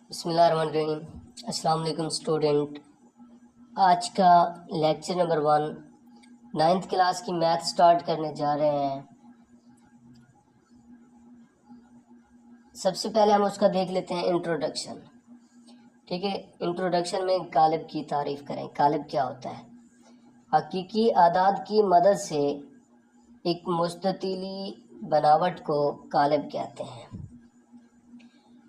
बिस्मिल्लाहिर्रहमानिर्रहीम। अस्सलाम वालेकुम स्टूडेंट। आज का लेक्चर नंबर 1 9th क्लास की मैथ स्टार्ट करने जा रहे हैं। सबसे पहले हम उसका देख लेते हैं इंट्रोडक्शन। ठीक है, इंट्रोडक्शन में कालिब की तारीफ़ करें। कालिब क्या होता है? हकीकी आदाद की मदद से एक मुस्ततीली बनावट को कालिब कहते हैं।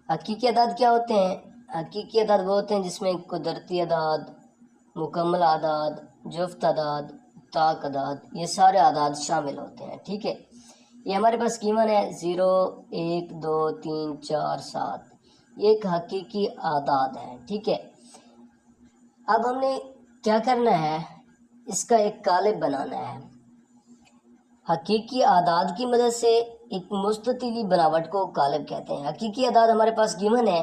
हकीकी आदाद क्या होते हैं? हकीकी आदाद वो होते हैं जिसमें कुदरती आदाद, मुकम्मल आदाद, जुफ्त आदाद, ताक आदाद, ये सारे आदाद शामिल होते हैं। ठीक है, ये हमारे पास गिवन है 0, 1, 2, 3, 4, 7। ये एक हकीकी आदाद है। ठीक है, अब हमने क्या करना है, इसका एक कालिब बनाना है। हकीकी आदाद की मदद से एक मुस्ततीली बनावट को कालिब कहते हैं। हकीकी आदाद हमारे पास गिवन है,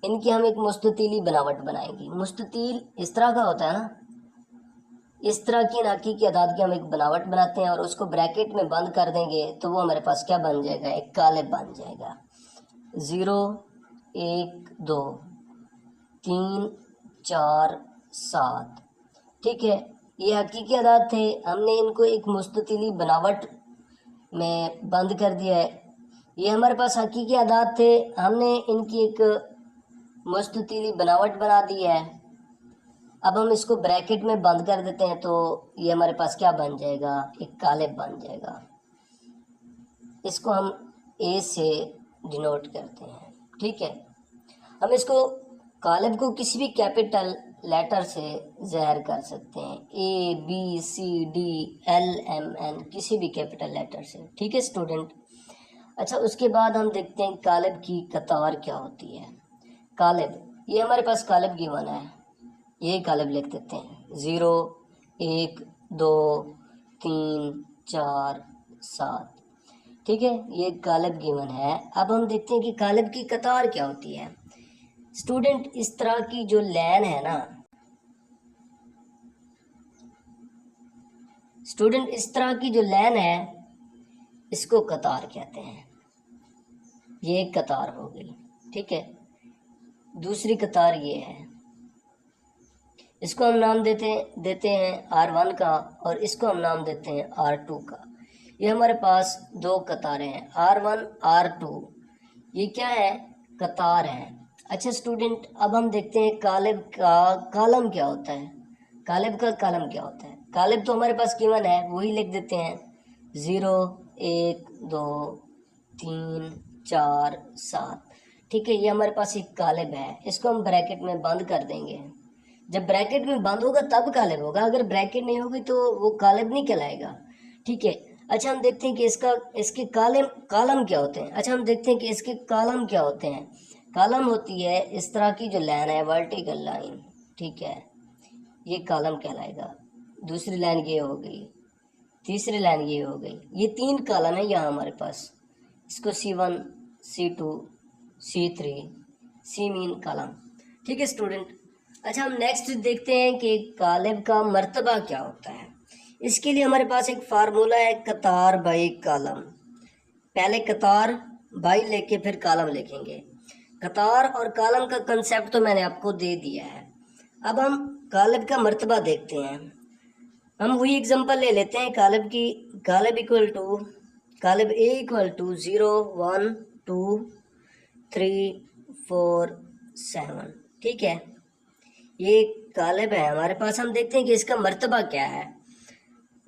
इनकी हम एक मुस्ततीली बनावट बनाएंगे। मुस्ततील इस तरह का होता है ना, इस तरह की हकीकी आदाद की हम एक बनावट बनाते हैं और उसको ब्रैकेट में बंद कर देंगे तो वो हमारे पास क्या बन जाएगा, एक कालिब बन जाएगा। 0, 1, 2, 3, 4, 7। ठीक है, ये हकीकी आदाद थे, हमने इनको एक मुस्ततीली बनावट में बंद कर दिया है। ये हमारे पास हकीकी आदाद थे, हमने इनकी एक मुस्ततीली बनावट बना दी है। अब हम इसको ब्रैकेट में बंद कर देते हैं तो ये हमारे पास क्या बन जाएगा, एक कालिब बन जाएगा। इसको हम ए से डिनोट करते हैं। ठीक है, हम इसको कालिब को किसी भी कैपिटल लेटर से ज़ाहिर कर सकते हैं, A, B, C, D, L, M, N, किसी भी कैपिटल लेटर से। ठीक है स्टूडेंट। अच्छा, उसके बाद हम देखते हैं कालिब की कतार क्या होती है। कालिब, ये हमारे पास कालिब गिवन है, ये कालिब लिख देते हैं 0, 1, 2, 3, 4, 7। ठीक है, ये कालिब गिवन है। अब हम देखते हैं कि कालिब की कतार क्या होती है। स्टूडेंट, इस तरह की जो लाइन है ना, स्टूडेंट इस तरह की जो लाइन है इसको कतार कहते हैं। ये एक कतार हो गई। ठीक है, दूसरी कतार ये है, इसको हम नाम देते हैं R1 का और इसको हम नाम देते हैं R2 का। ये हमारे पास दो कतारें हैं, R1, R2। ये क्या है, कतार है। अच्छा स्टूडेंट, अब हम देखते हैं कालिब का कॉलम क्या होता है। कालिब का कॉलम क्या होता है? कालिब तो हमारे पास गिवन है, वही लिख देते हैं 0, 1, 2, 3, 4, 7। ठीक है, ये हमारे पास एक कालिब है, इसको हम ब्रैकेट में बंद कर देंगे। जब ब्रैकेट में बंद होगा तब कालिब होगा, अगर ब्रैकेट नहीं होगी तो वो कालिब नहीं कहलाएगा। ठीक है, अच्छा हम देखते हैं कि इसके कॉलम क्या होते हैं। अच्छा हम देखते हैं कि इसके कॉलम क्या होते हैं। कॉलम होती है इस तरह की जो लाइन है, वर्टिकल लाइन। ठीक है, ये कॉलम कहलाएगा। दूसरी लाइन ये हो गई, तीसरी लाइन ये हो गई, ये 3 कॉलम है यहाँ हमारे पास। इसको C1, C2, C3, C mean column. ठीक है स्टूडेंट। अच्छा हम नेक्स्ट देखते हैं कि कालिब का मर्तबा क्या होता है। इसके लिए हमारे पास एक फार्मूला है, कतार बाई कॉलम। पहले कतार बाई लेके फिर कॉलम लिखेंगे। कतार और कॉलम का कंसेप्ट तो मैंने आपको दे दिया है। अब हम कालिब का मर्तबा देखते हैं। हम वही एग्जांपल ले लेते हैं कालिब की। कालिब A इक्वल टू 0, 1, 2, 3, 4, 7। ठीक है, ये कालिब है हमारे पास। हम देखते हैं कि इसका मर्तबा क्या है।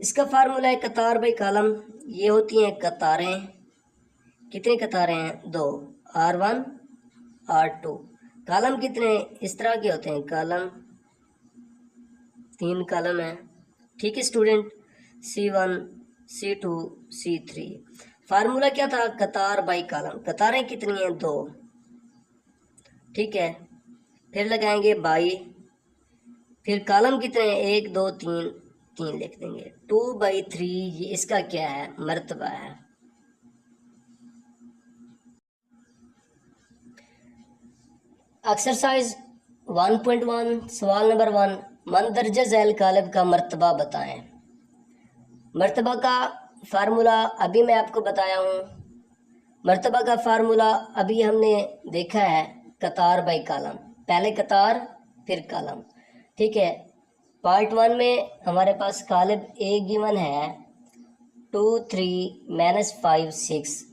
इसका फार्मूला है कतार बाई कॉलम। ये होती हैं कतारें, कितनी कतारें हैं, 2, R1, R2। कॉलम कितने, इस तरह के होते हैं कॉलम, 3 कॉलम है। ठीक है student, C1, C2, C3। Formula क्या था, कतार बाई कॉलम। कतारें कितनी हैं, 2। ठीक है, फिर लगाएंगे बाई, फिर कॉलम कितने हैं, 1, 2, 3, 3 लिख देंगे। 2/3, ये इसका क्या है, मर्तबा है। एक्सरसाइज 1.1 सवाल नंबर 1, मंदरजा झैल कालिब का मर्तबा बताएं। मर्तबा का फार्मूला अभी मैं आपको बताया हूँ। मर्तबा का फार्मूला अभी हमने देखा है, कतार बाई कॉलम, पहले कतार फिर कॉलम। ठीक है, पार्ट 1 में हमारे पास कॉलम ए गिवन है 2 3 -5 6।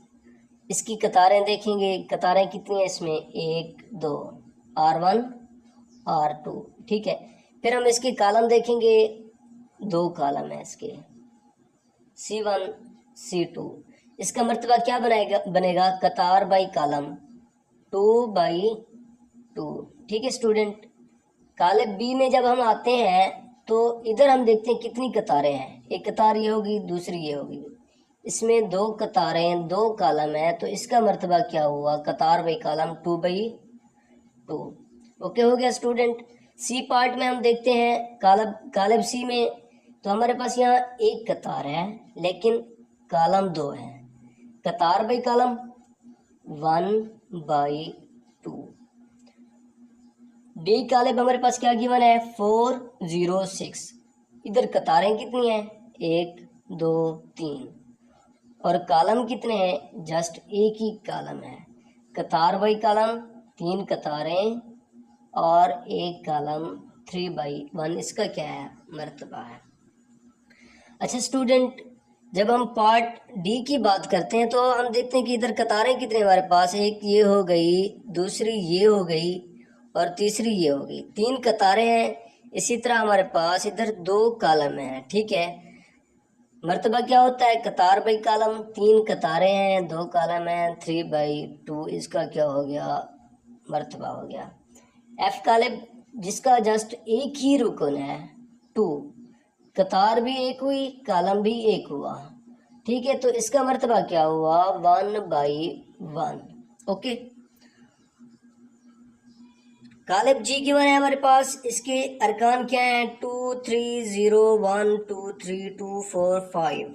इसकी कतारें देखेंगे, कतारें कितनी है इसमें, 1 2, R1 R2। ठीक है, फिर हम इसके कॉलम देखेंगे, 2 कॉलम है इसके, C1 C2। इसका मर्तबा क्या बनेगा कतार बाई कॉलम 2/2। ठीक है स्टूडेंट, कॉलम बी में जब हम आते हैं तो इधर हम देखते हैं कितनी कतारें हैं, एक कतार ये होगी, दूसरी ये होगी। इसमें 2 कतारें 2 कॉलम है, तो इसका मर्तबा क्या हुआ कतार बाई कॉलम 2/2। ओके हो गया स्टूडेंट। सी पार्ट में हम देखते हैं कॉलम सी में, तो हमारे पास यहाँ एक कतार है लेकिन कॉलम 2 है, कतार बाई कॉलम 1/2। डी कॉलम हमारे पास क्या गिवन है 4 0 6। इधर कतारें कितनी हैं 1 2 3 और कॉलम कितने हैं, जस्ट एक ही कॉलम है, कतार बाई कॉलम 3 कतारें और एक कॉलम 3/1। इसका क्या है मर्तबा है। अच्छा स्टूडेंट, जब हम पार्ट डी की बात करते हैं तो हम देखते हैं कि इधर कतारें कितने हमारे पास, एक ये हो गई, दूसरी ये हो गई और तीसरी ये हो गई, 3 कतारें हैं। इसी तरह हमारे पास इधर 2 कॉलम हैं। ठीक है, मर्तबा क्या होता है कतार बाई कॉलम, 3 कतारें हैं 2 कॉलम हैं 3/2। इसका क्या हो गया मर्तबा हो गया। एफ कॉलम जिसका जस्ट एक ही रुकन है 2, कतार भी एक हुई कॉलम भी एक हुआ। ठीक है, तो इसका मर्तबा क्या हुआ 1/1। ओके, कॉलम जी गिवन है हमारे पास, इसके अरकान क्या हैं 2 3 0 1 2 3 2 4 5।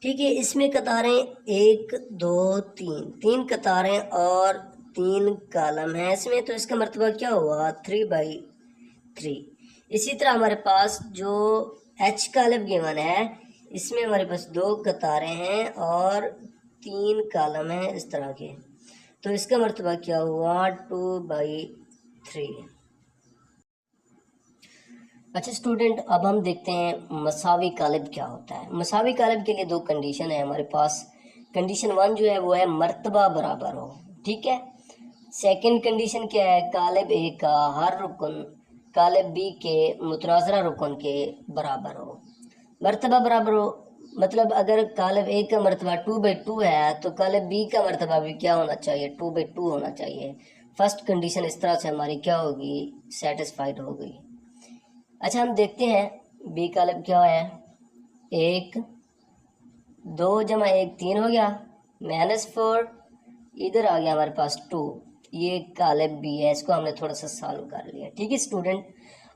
ठीक है, इसमें कतारें 1 2 3 कतारें और 3 कॉलम हैं इसमें, तो इसका मर्तबा क्या हुआ 3/3। इसी तरह हमारे पास जो एच कॉलम गिवन है, इसमें हमारे पास 2 कतारें हैं और 3 कॉलम हैं इस तरह के, तो इसका मर्तबा क्या हुआ 2/3। अच्छा स्टूडेंट, अब हम देखते हैं मसावी कॉलम क्या होता है। मसावी कॉलम के लिए 2 कंडीशन है हमारे पास। कंडीशन 1 जो है वो है मर्तबा बराबर हो। ठीक है, सेकंड कंडीशन क्या है कॉलम ए का हर रुकन कॉलम बी के मुतनाज़रा रुकन के बराबर हो। मर्तबा बराबर हो मतलब अगर कॉलम ए का मर्तबा 2/2 है तो कॉलम बी का मर्तबा भी क्या होना चाहिए 2/2 होना चाहिए। फर्स्ट कंडीशन इस तरह से हमारी क्या होगी सेटिस्फाइड हो गई। अच्छा, हम देखते हैं बी कॉलम क्या है, 1 2 + 1 3 हो गया, -4 इधर आ गया हमारे पास 2। ये कॉलम बी है, इसको हमने थोड़ा सा सॉल्व कर लिया। ठीक है स्टूडेंट,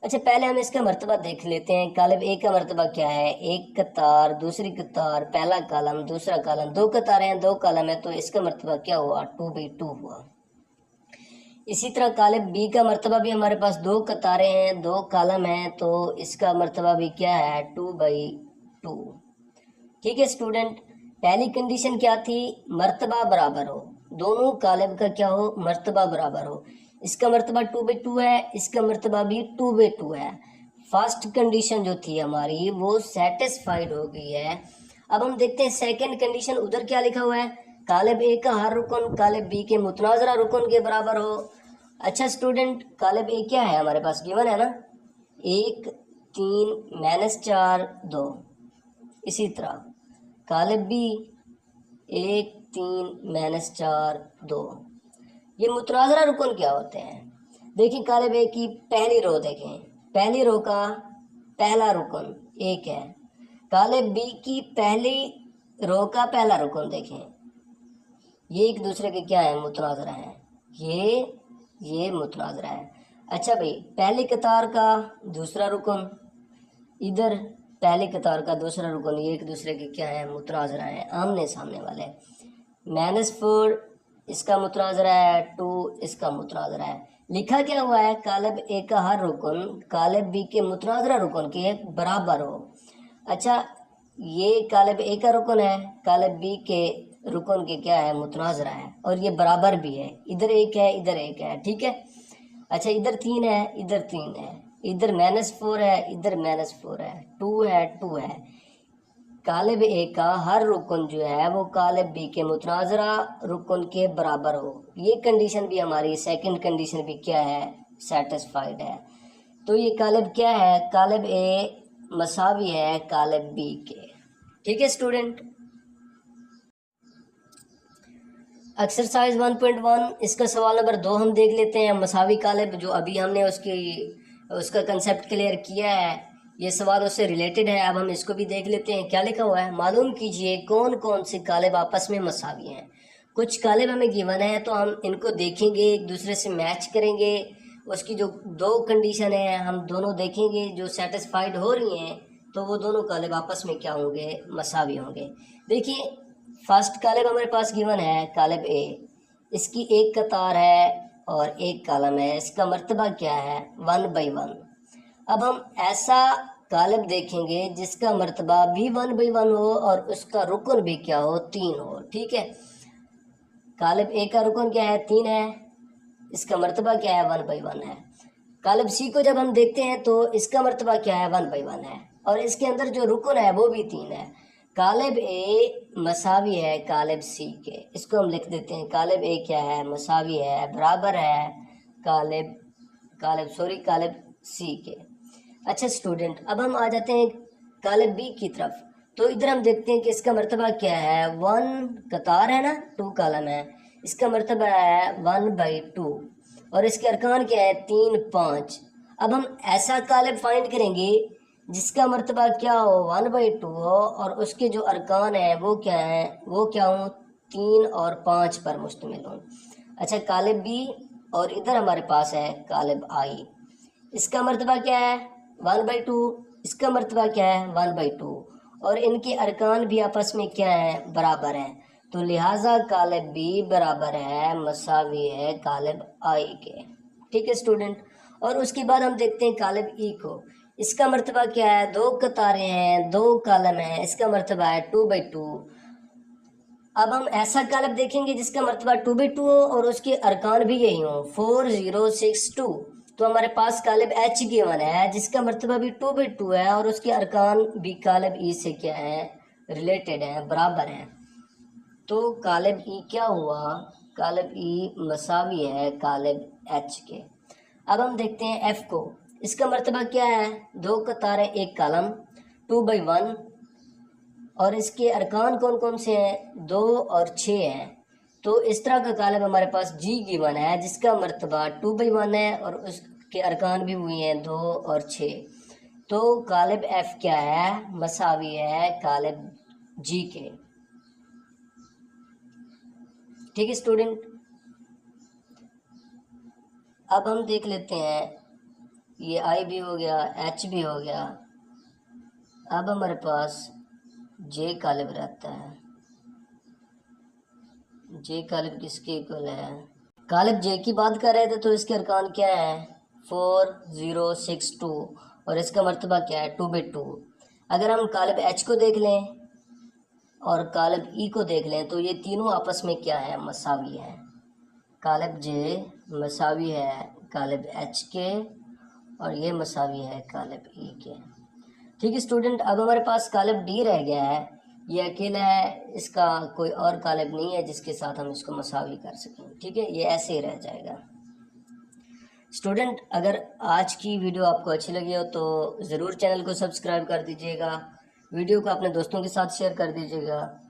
अच्छा पहले हम इसका मर्तबा देख लेते हैं। कॉलम ए का मर्तबा क्या है, एक कतार दूसरी कतार पहला कॉलम दूसरा कॉलम, 2 कतारें हैं 2 कॉलम है, तो इसका मर्तबा क्या हुआ 2/2 हुआ। इसी तरह कॉलम बी का मर्तबा भी हमारे पास 2 कतारें हैं 2 कॉलम हैं, तो इसका मर्तबा भी क्या है 2/2। ठीक है स्टूडेंट, पहली कंडीशन क्या थी मर्तबा बराबर हो, दोनों कॉलम का क्या हो मर्तबा बराबर हो। इसका मर्तबा 2/2 है, इसका मर्तबा भी 2/2 है। फर्स्ट कंडीशन जो थी हमारी वो सेटिस्फाइड हो गई है। अब हम देखते हैं सेकंड कंडीशन, उधर क्या लिखा हुआ है कॉलम ए का हर रुकन कॉलम बी के मुतनाज़रा रुकन के बराबर हो। अच्छा स्टूडेंट, कॉलम ए क्या है हमारे पास गिवन है ना 1 3 -4 2। इसी तरह कॉलम बी 1 3 -4 2। ये मुतनाज़रा रुकन क्या होते हैं, देखिए कॉलम ए की पहली रो देखें, पहली रो का पहला रुकन 1 है। कॉलम बी की पहली रो का पहला रुकन देखें, ये एक दूसरे के क्या है मुतनाज़रा है, ये मुतनाज़रा है। अच्छा भाई, पहली कतार का दूसरा रुकन, इधर पहली कतार का दूसरा रुकन, ये एक दूसरे के क्या है मुतनाज़रा है, आमने सामने वाले। -4 इसका मुतनाज़रा है, 2 इसका मुतनाज़रा है। लिखा क्या हुआ है कॉलम ए का हर रुकन कॉलम बी के मुतनाज़रा रुकन के बराबर हो। अच्छा, ये कॉलम ए का रुकन है, कॉलम बी के रुकन के क्या है, मुतनाज़रा है, और ये बराबर भी है, इधर एक है इधर एक है, ठीक है। अच्छा इधर 3 है इधर 3 है, इधर -4 है इधर -4 है, 2 है 2 है। कालिब ए का हर रुकन जो है वो कालिब बी के मुतनाज़रा रुकन के बराबर हो। ये कंडीशन भी हमारी सेकंड कंडीशन भी क्या है, सेटिस्फाइड है। तो ये कालिब क्या है, कालिब ए मसावी है कालिब बी के। ठीक है स्टूडेंट। एक्सरसाइज 1.1 इसका सवाल नंबर 2 हम देख लेते हैं। मसावी कालिब जो अभी हमने उसका कंसेप्ट क्लियर किया है, ये सवाल उससे रिलेटेड है। अब हम इसको भी देख लेते हैं। क्या लिखा हुआ है, मालूम कीजिए कौन कौन से कालिब आपस में मसावी हैं। कुछ कालिब हमें गिवन है तो हम इनको देखेंगे, एक दूसरे से मैच करेंगे। उसकी जो 2 कंडीशन है हम दोनों देखेंगे, जो सेटिस्फाइड हो रही हैं तो वो दोनों कालिब आपस में क्या होंगे, मसावी होंगे। देखिए फर्स्ट कालिब हमारे पास गिवन है कालिब ए, इसकी एक कतार है और एक कॉलम है, इसका मर्तबा क्या है, 1/1। अब हम ऐसा कालिब देखेंगे जिसका मर्तबा भी 1/1 हो और उसका रुकन भी क्या हो, 3 हो। ठीक है, कालिब ए का रुकन क्या है, 3 है, इसका मर्तबा क्या है, 1/1 है। कालिब सी को जब हम देखते हैं तो इसका मर्तबा क्या है, 1/1 है, और इसके अंदर जो रुकन है वो भी 3 है। कालिब ए मसावी है कालिब सी के, इसको हम लिख देते हैं कालिब ए क्या है, मसावी है, बराबर है कालिब सी के। अच्छा स्टूडेंट, अब हम आ जाते हैं कालिब बी की तरफ। तो इधर हम देखते हैं कि इसका मर्तबा क्या है, 1 कतार है ना, 2 कॉलम है, इसका मर्तबा है 1/2 और इसके अरकान क्या है, 3 5। अब हम ऐसा कालिब फाइंड करेंगे जिसका मर्तबा क्या हो, 1/2 हो और उसके जो अरकान है वो क्या है, वो क्या हो, 3 और 5 पर मुश्तमिल हो। अच्छा कालिब बी, और इधर हमारे पास है कालिब आई, इसका मर्तबा क्या है, 1/2, इसका मर्तबा क्या है, 1/2, और इनके अरकान भी आपस में क्या है, बराबर हैं। तो लिहाजा कालिब बी बराबर है, मसावी है कालिब आई के। ठीक है स्टूडेंट। और उसके बाद हम देखते हैं कालिब ई को, इसका मर्तबा क्या है, 2 कतारें हैं 2 कॉलम है, इसका मर्तबा है 2/2। अब हम ऐसा कालिब देखेंगे जिसका मर्तबा 2/2 हो और उसके अरकान भी यही हो, 4 0 6 2। तो हमारे पास कालिब एच गिवन है जिसका मर्तबा भी 2/2 है और उसके अरकान भी कालिब ई से क्या है, रिलेटेड है, बराबर हैं। तो कालिब ई क्या हुआ, कालिब ई मसावी है कालिब एच के। अब हम देखते हैं एफ को, इसका मर्तबा क्या है, 2 कतारें 1 कॉलम, 2/1, और इसके अरकान कौन कौन से हैं, 2 और 6 हैं। तो इस तरह का कालिब हमारे पास जी गिवन है जिसका मर्तबा 2/1 है और उसके अरकान भी हुए हैं 2 और 6। तो कालिब एफ क्या है, मसावी है कालिब जी के। ठीक है स्टूडेंट। अब हम देख लेते हैं, ये आई भी हो गया, एच भी हो गया। अब हमारे पास जे कालिब रहता है। जे कालिब किसके इक्वल है, कालिब जे की बात कर रहे थे तो इसके अरकान क्या है, 4 0 6 2 और इसका मर्तबा क्या है, 2/2। अगर हम कालिब एच को देख लें और कालिब ई को देख लें तो ये तीनों आपस में क्या है, मसावी है। कालिब जे मसावी है कालिब एच के और ये मसावी है कालिब ई के। ठीक है स्टूडेंट। अब हमारे पास कालिब डी रह गया है, ये अकेला है, इसका कोई और कालिब नहीं है जिसके साथ हम इसको मसावी कर सकें। ठीक है, ये ऐसे ही रह जाएगा। स्टूडेंट, अगर आज की वीडियो आपको अच्छी लगी हो तो ज़रूर चैनल को सब्सक्राइब कर दीजिएगा, वीडियो को अपने दोस्तों के साथ शेयर कर दीजिएगा।